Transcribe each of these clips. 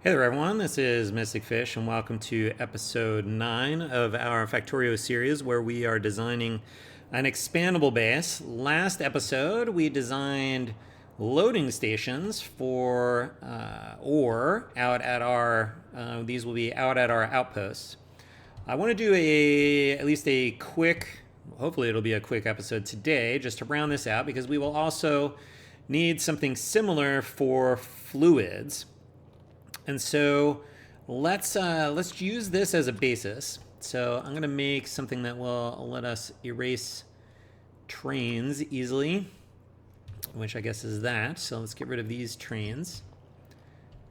Hey there everyone, this is Mystic Fish and welcome to episode 9 of our Factorio series where we are designing an expandable base. Last episode we designed loading stations for ore out at our, these will be out at our outposts. I want to do at least a quick, hopefully it'll be a quick episode today just to round this out because we will also need something similar for fluids. And so let's use this as a basis. So I'm going to make something that will let us erase trains easily, which I guess is that. So let's get rid of these trains.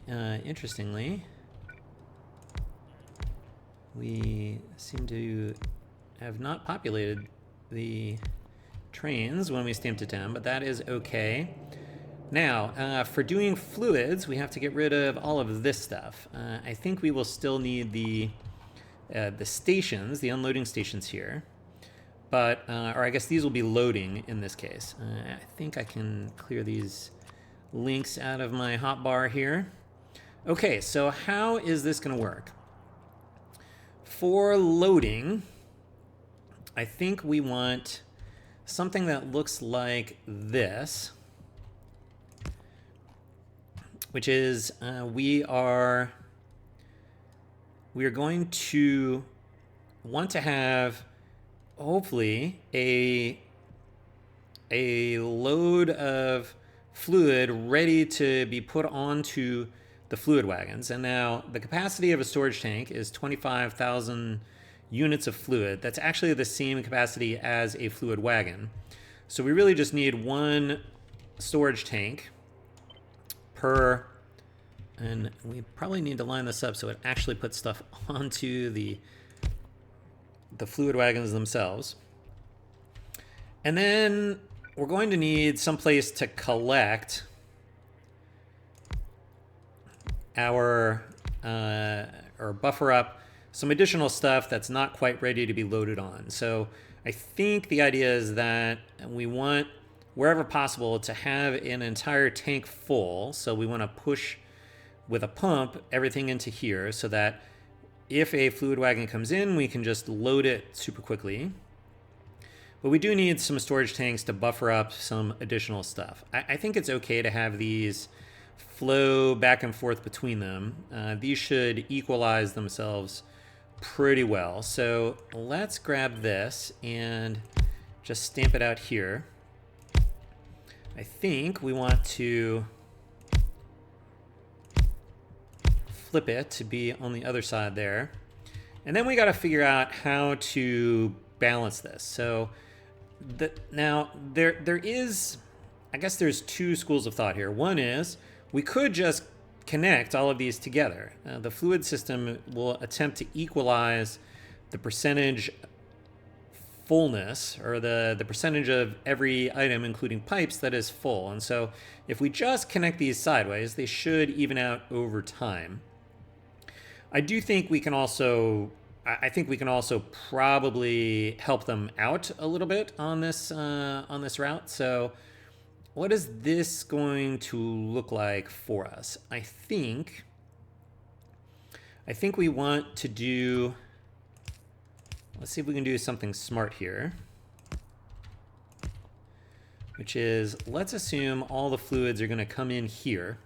Interestingly, we seem to have not populated the trains when we stamped it down, but that is okay. Now, for doing fluids, we have to get rid of all of this stuff. I think we will still need the stations, the unloading stations here. But, or I guess these will be loading in this case. I think I can clear these links out of my hotbar here. Okay, so how is this going to work? For loading, I think we want something that looks like this, which is we are going to want to have hopefully a load of fluid ready to be put onto the fluid wagons. And now the capacity of a storage tank is 25,000 units of fluid. That's actually the same capacity as a fluid wagon. So we really just need one storage tank per, and we probably need to line this up so it actually puts stuff onto the fluid wagons themselves. And then we're going to need some place to collect our or buffer up some additional stuff that's not quite ready to be loaded on. So I think the idea is that we want, wherever possible, to have an entire tank full. So we want to push with a pump everything into here so that if a fluid wagon comes in, we can just load it super quickly. But we do need some storage tanks to buffer up some additional stuff. I think it's okay to have these flow back and forth between them. These should equalize themselves pretty well. So let's grab this and just stamp it out here. I think we want to flip it to be on the other side there. And then we got to figure out how to balance this. So now there is, I guess there's two schools of thought here. One is we could just connect all of these together. The fluid system will attempt to equalize the percentage fullness, or the percentage of every item, including pipes, that is full. And so if we just connect these sideways, they should even out over time. I do think we can also, I think we can also probably help them out a little bit on this route. So what is this going to look like for us? I think we want to do, let's see if we can do something smart here, which is, let's assume all the fluids are going to come in here.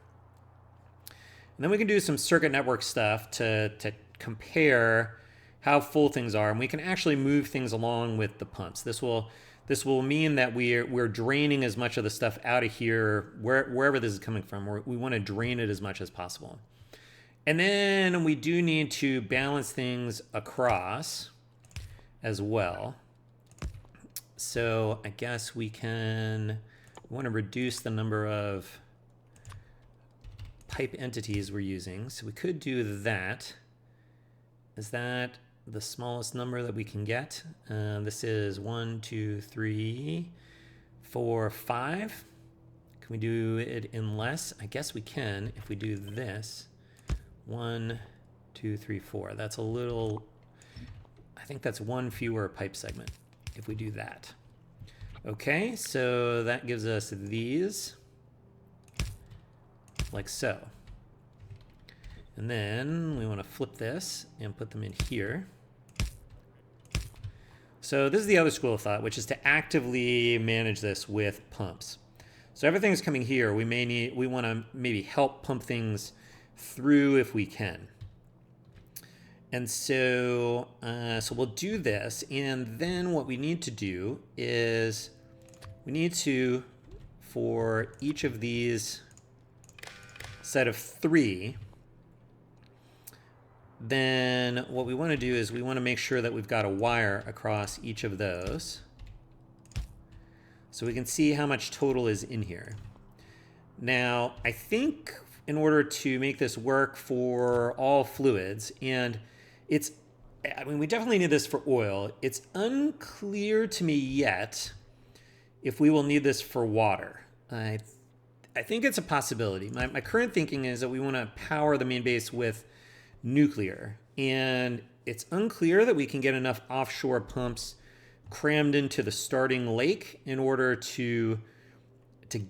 And then we can do some circuit network stuff to compare how full things are. And we can actually move things along with the pumps. This will mean that we're draining as much of the stuff out of here, wherever this is coming from. We want to drain it as much as possible. And then we do need to balance things across as well. So I guess we want to reduce the number of pipe entities we're using. So we could do that. Is that the smallest number that we can get? This is 1, 2, 3, 4, 5. Can we do it in less? I guess we can if we do this. 1, 2, 3, 4. That's a little, I think that's one fewer pipe segment if we do that. Okay, so that gives us these, like so. And then we want to flip this and put them in here. So this is the other school of thought, which is to actively manage this with pumps. So everything's coming here. We want to maybe help pump things through if we can. And so, so we'll do this. And then what we need to do is we need to, for each of these set of 3, then what we want to do is we want to make sure that we've got a wire across each of those so we can see how much total is in here. Now, I think in order to make this work for all fluids, and I mean, we definitely need this for oil. It's unclear to me yet if we will need this for water. I think it's a possibility. My current thinking is that we want to power the main base with nuclear, and it's unclear that we can get enough offshore pumps crammed into the starting lake in order to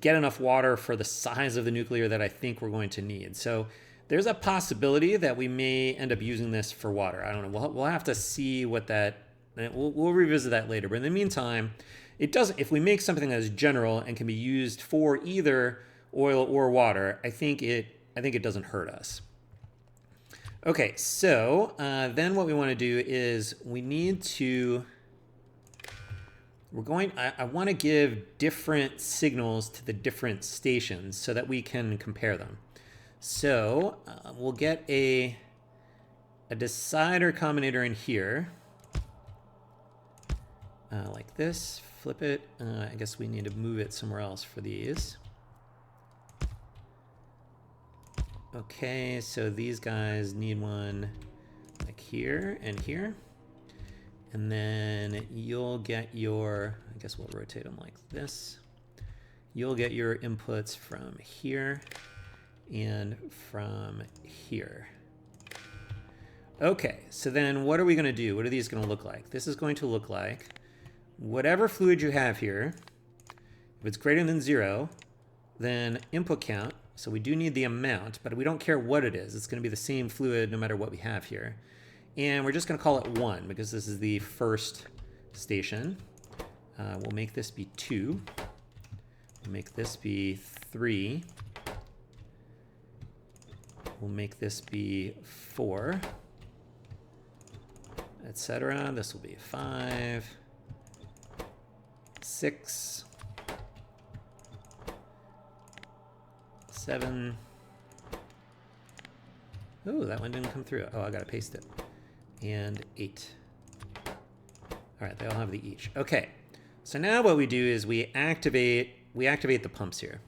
get enough water for the size of the nuclear that I think we're going to need. So there's a possibility that we may end up using this for water. I don't know. We'll have to see what that. We'll revisit that later. But in the meantime, it doesn't. If we make something that is general and can be used for either oil or water, I think it doesn't hurt us. Okay, so then what we want to do is we need to. I want to give different signals to the different stations so that we can compare them. So we'll get a decider combinator in here, like this. Flip it. I guess we need to move it somewhere else for these. Okay, so these guys need one like here and here. And then you'll get your, I guess we'll rotate them like this. You'll get your inputs from here and from here. Okay, so then what are we going to do? What are these going to look like? This is going to look like whatever fluid you have here. If it's greater than 0, then input count. So we do need the amount, but we don't care what it is. It's going to be the same fluid no matter what we have here. And we're just going to call it 1 because this is the first station. We'll make this be 2. We'll make this be 3. We'll make this be 4, etc. This will be 5, 6, 7. Oh, that one didn't come through. Oh, I got to paste it. And 8. All right, they all have the each. Okay, so now what we do is we activate the pumps here.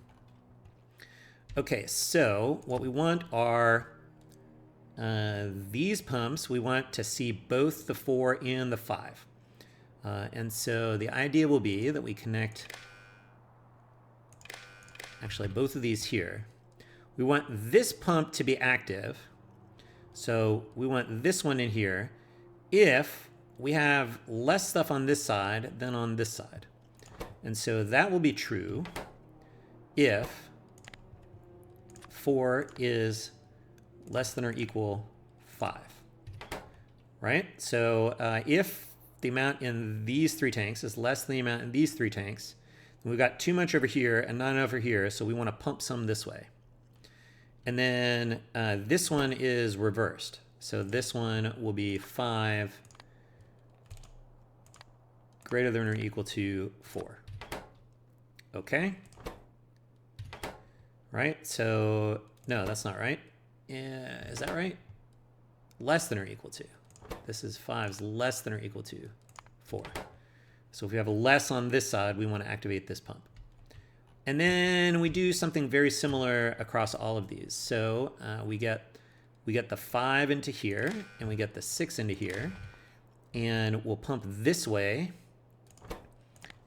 Okay, so what we want are these pumps. We want to see both the 4 and the 5. And so the idea will be that we connect actually both of these here. We want this pump to be active. So we want this one in here if we have less stuff on this side than on this side. And so that will be true if 4 is less than or equal 5, right? So if the amount in these 3 tanks is less than the amount in these 3 tanks, then we've got too much over here and not enough over here, so we want to pump some this way. And then this one is reversed. So this one will be 5 greater than or equal to 4. Okay? Right? So, no, that's not right. Is that right? Less than or equal to. This is 5 is less than or equal to 4. So if we have a less on this side, we want to activate this pump. And then we do something very similar across all of these. So we get the 5 into here, and we get the 6 into here. And we'll pump this way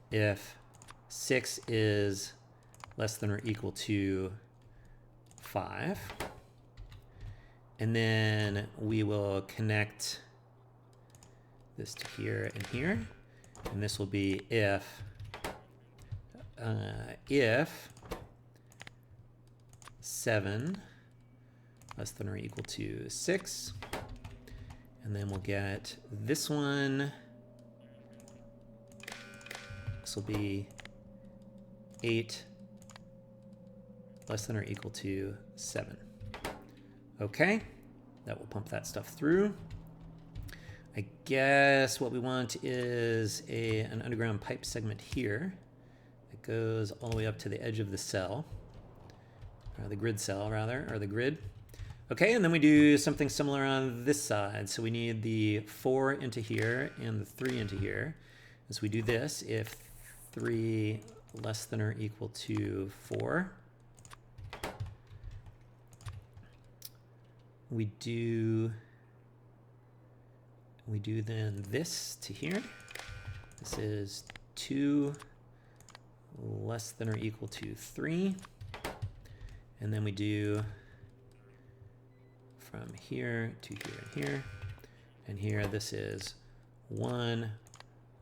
if 6 is less than or equal to 5. And then we will connect this to here and here. And this will be if 7, less than or equal to 6. And then we'll get this one. This will be 8 less than or equal to 7. Okay, that will pump that stuff through. I guess what we want is an underground pipe segment here that goes all the way up to the edge of the cell, or the grid cell rather, or the grid. Okay, and then we do something similar on this side. So we need the 4 into here and the 3 into here. As we do this, if 3 less than or equal to 4, we do then this to here. This is 2 less than or equal to 3. And then we do from here to here and here. And here this is 1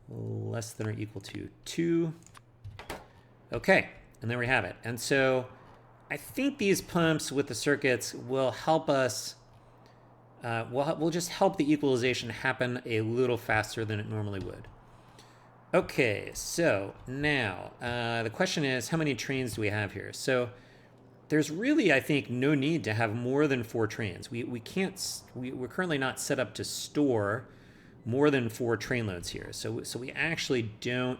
less than or equal to 2. Okay, and there we have it. And so I think these pumps with the circuits will help us, will just help the equalization happen a little faster than it normally would. Okay, so now the question is, how many trains do we have here? So there's really, I think, no need to have more than 4 trains. We're currently not set up to store more than 4 train loads here. So we actually don't,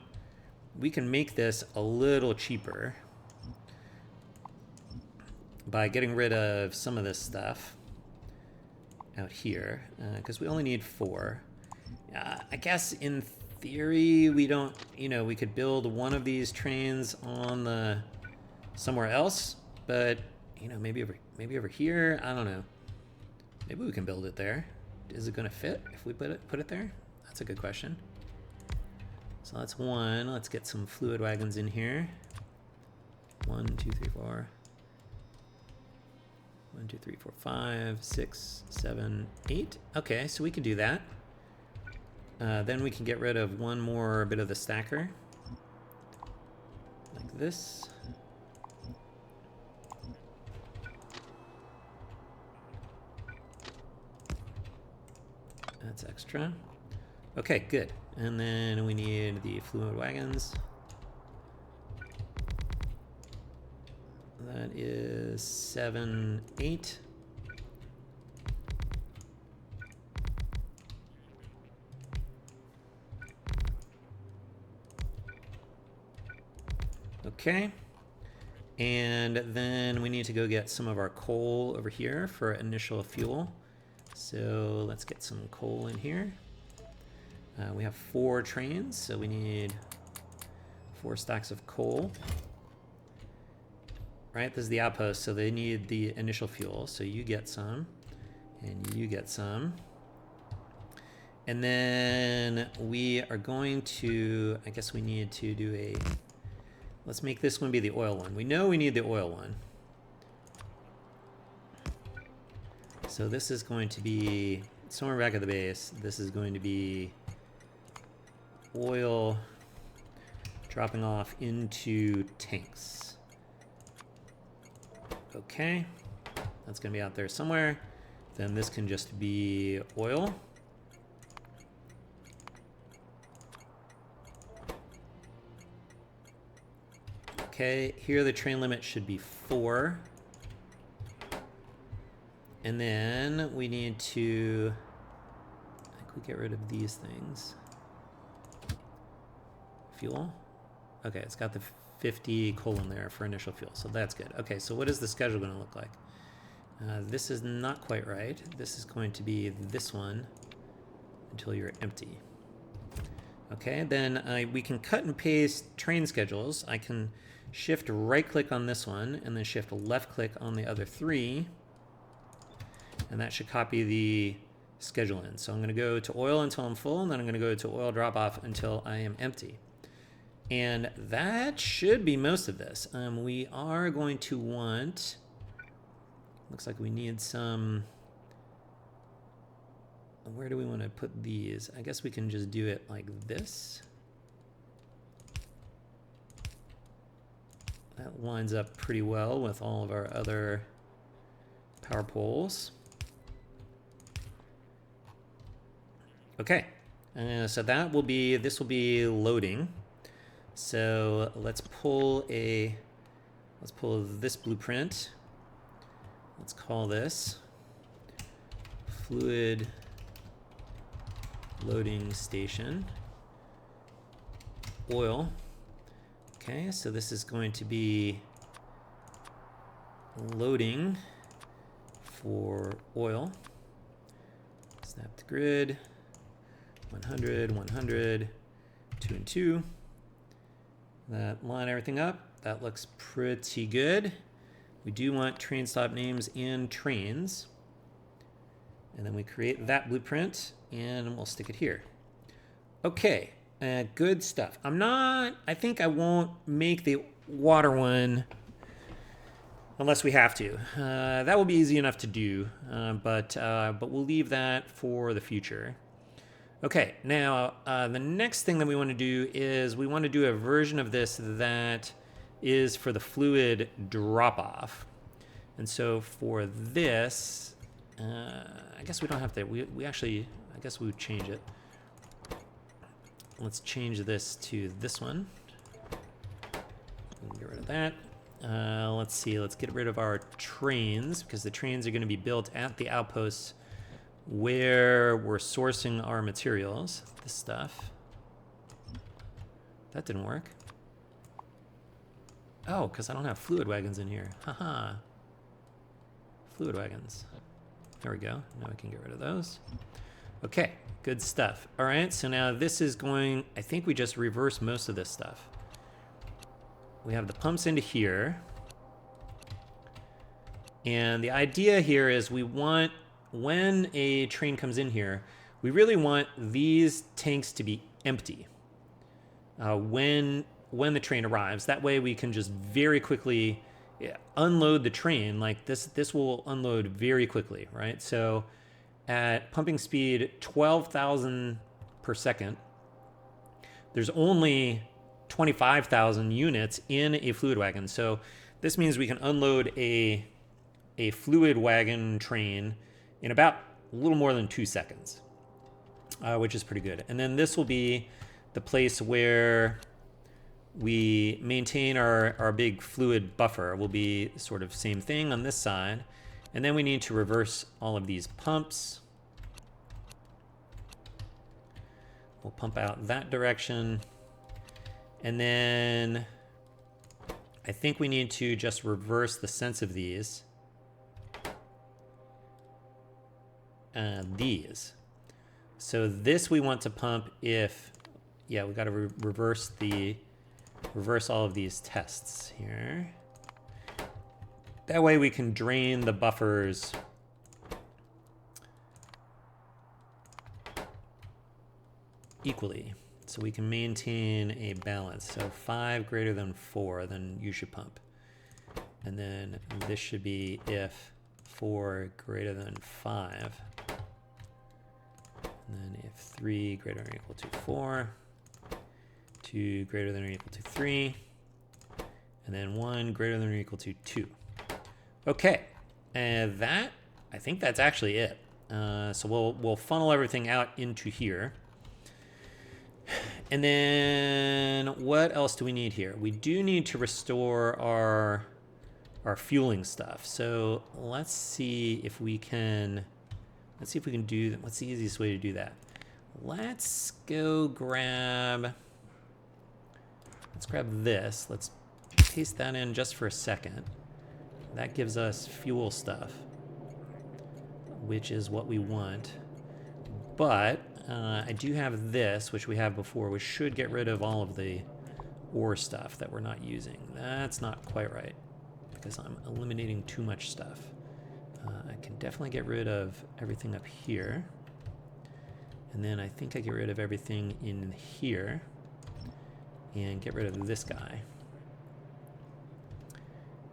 we can make this a little cheaper by getting rid of some of this stuff out here, because we only need 4. I guess in theory we don't, we could build one of these trains on the somewhere else, but maybe over here. I don't know. Maybe we can build it there. Is it going to fit if we put it there? That's a good question. So that's 1. Let's get some fluid wagons in here. 1, 2, 3, 4. 1, 2, 3, 4, 5, 6, 7, 8. Okay, so we can do that. Then we can get rid of one more bit of the stacker, like this. That's extra. Okay, good. And then we need the fluid wagons. That is 7, 8. Okay. And then we need to go get some of our coal over here for initial fuel. So let's get some coal in here. We have 4 trains, so we need 4 stacks of coal. Right, this is the outpost, so they need the initial fuel. So you get some, and you get some. And then we are going to, I guess we need to do a, let's make this one be the oil one. We know we need the oil one. So this is going to be, somewhere back at the base, this is going to be oil dropping off into tanks. Okay, that's going to be out there somewhere. Then this can just be oil. Okay, here the train limit should be 4. And then we need to, I think we get rid of these things. Fuel. Okay, it's got the 50 coal in there for initial fuel, so that's good. Okay, so what is the schedule going to look like? This is not quite right. This is going to be this one until you're empty. Okay, then we can cut and paste train schedules. I can shift right click on this one and then shift left click on the other 3. And that should copy the schedule in. So I'm going to go to oil until I'm full, and then I'm going to go to oil drop off until I am empty. And that should be most of this. We are going to want, looks like we need some, where do we want to put these? I guess we can just do it like this. That lines up pretty well with all of our other power poles. Okay, so that will be, this will be loading. So let's pull this blueprint. Let's call this fluid loading station oil. Okay, so this is going to be loading for oil. Snap the grid. 100, 100, 2 and 2. That line everything up. That looks pretty good. We do want train stop names and trains. And then we create that blueprint and we'll stick it here. Okay, good stuff. I think I won't make the water one unless we have to. That will be easy enough to do, but we'll leave that for the future. Okay, now the next thing that we want to do is we want to do a version of this that is for the fluid drop-off. And so for this, I guess we don't have to, we actually, I guess we would change it. Let's change this to this one. Get rid of that. Let's see, let's get rid of our trains because the trains are going to be built at the outposts where we're sourcing our materials. This stuff. That didn't work. Oh, because I don't have fluid wagons in here. Haha. Fluid wagons. There we go. Now we can get rid of those. Okay, good stuff. All right, so now this is going, I think we just reverse most of this stuff. We have the pumps into here. And the idea here is we want, when a train comes in here, we really want these tanks to be empty when the train arrives. That way we can just very quickly unload the train. Like this will unload very quickly, right? So at pumping speed 12,000 per second, there's only 25,000 units in a fluid wagon. So this means we can unload a fluid wagon train in about a little more than 2 seconds, which is pretty good. And then this will be the place where we maintain our big fluid buffer. Will be sort of same thing on this side. And then we need to reverse all of these pumps. We'll pump out that direction. And then I think we need to just reverse the sense of these. So this we want to pump if, yeah, we got to reverse all of these tests here. That way we can drain the buffers equally. So we can maintain a balance. So 5 greater than 4, then you should pump. And then this should be if 4 greater than 5. And then if 3 greater than or equal to 4, 2 greater than or equal to 3, and then 1 greater than or equal to 2. Okay, and that, I think that's actually it. So we'll funnel everything out into here. And then what else do we need here? We do need to restore our fueling stuff. So let's see if we can do that. What's the easiest way to do that? Let's grab this. Let's paste that in just for a second. That gives us fuel stuff, which is what we want. But I do have this, which we have before, which should get rid of all of the ore stuff that we're not using. That's not quite right, because I'm eliminating too much stuff. I can definitely get rid of everything up here. And then I think I get rid of everything in here. And get rid of this guy.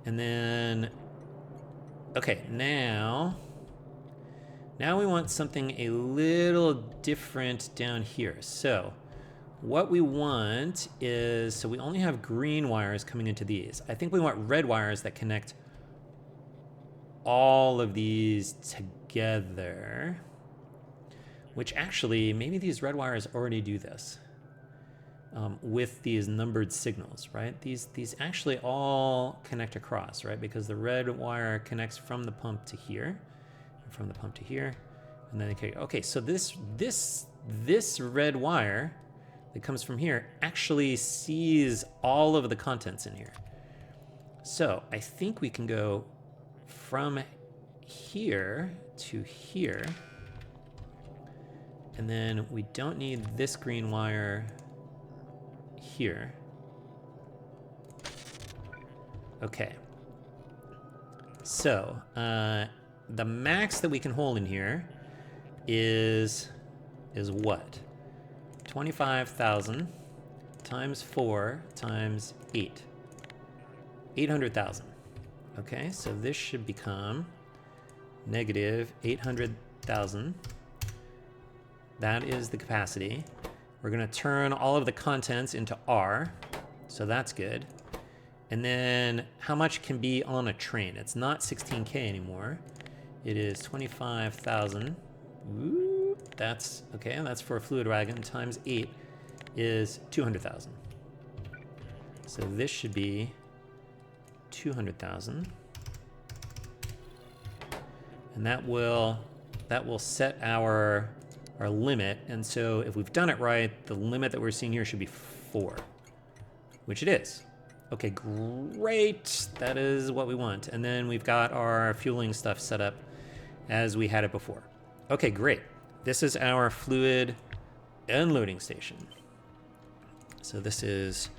And then, okay, now we want something a little different down here. So what we want is, so we only have green wires coming into these. I think we want red wires that connect all of these together, which actually, maybe these red wires already do this with these numbered signals, right? These actually all connect across, right? Because the red wire connects from the pump to here, and from the pump to here, and then okay, so this red wire that comes from here actually sees all of the contents in here. So I think we can go from here to here, and then we don't need this green wire here. Okay. So the max that we can hold in here is what? 25,000 times 4 times 8. 800,000. Okay, so this should become negative 800,000. That is the capacity. We're gonna turn all of the contents into R, so that's good. And then how much can be on a train? It's not 16K anymore. It is 25,000. Ooh, that's okay, and that's for a fluid wagon times 8 is 200,000. So this should be 200,000. And that will set our limit. And so if we've done it right, the limit that we're seeing here should be 4, which it is. Okay, great. That is what we want. And then we've got our fueling stuff set up as we had it before. Okay, great. This is our fluid unloading station. So this is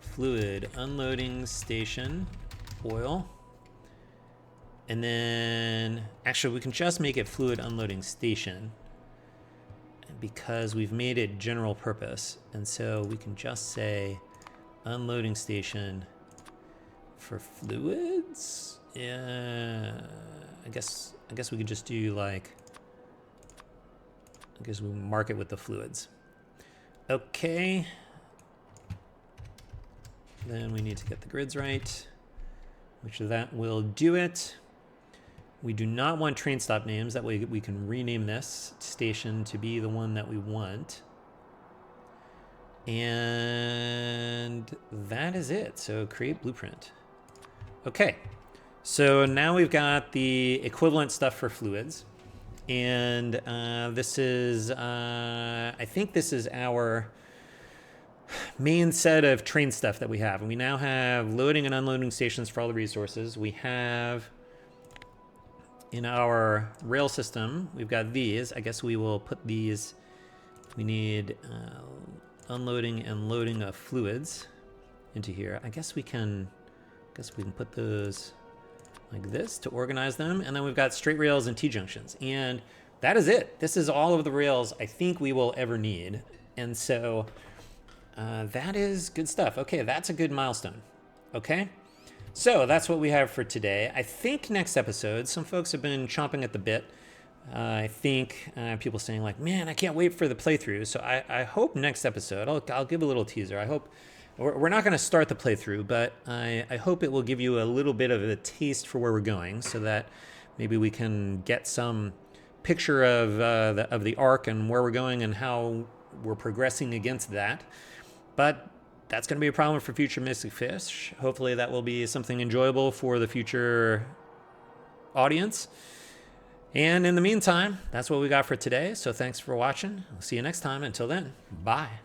fluid unloading station, oil. And then, actually, we can just make it fluid unloading station because we've made it general purpose. And so we can just say unloading station for fluids. Yeah, I guess we could just do like, I guess we mark it with the fluids. Okay. Then we need to get the grids right, which that will do it. We do not want train stop names. That way we can rename this station to be the one that we want. And that is it. So create blueprint. Okay. So now we've got the equivalent stuff for fluids. And this is, I think this is our main set of train stuff that we have. And we now have loading and unloading stations for all the resources. We have in our rail system, we've got these. I guess we will put these, we need unloading and loading of fluids into here. I guess we can put those like this to organize them. And then we've got straight rails and T-junctions. And that is it. This is all of the rails I think we will ever need. And so that is good stuff. Okay, that's a good milestone. Okay, so that's what we have for today. I think next episode, some folks have been chomping at the bit. I think people saying like, man, I can't wait for the playthrough. So I hope next episode, I'll give a little teaser. I hope we're not going to start the playthrough, but I hope it will give you a little bit of a taste for where we're going, so that maybe we can get some picture of the arc and where we're going and how we're progressing against that. But that's going to be a problem for future Mystic Fish. Hopefully that will be something enjoyable for the future audience. And in the meantime, that's what we got for today. So thanks for watching. I'll see you next time. Until then, bye.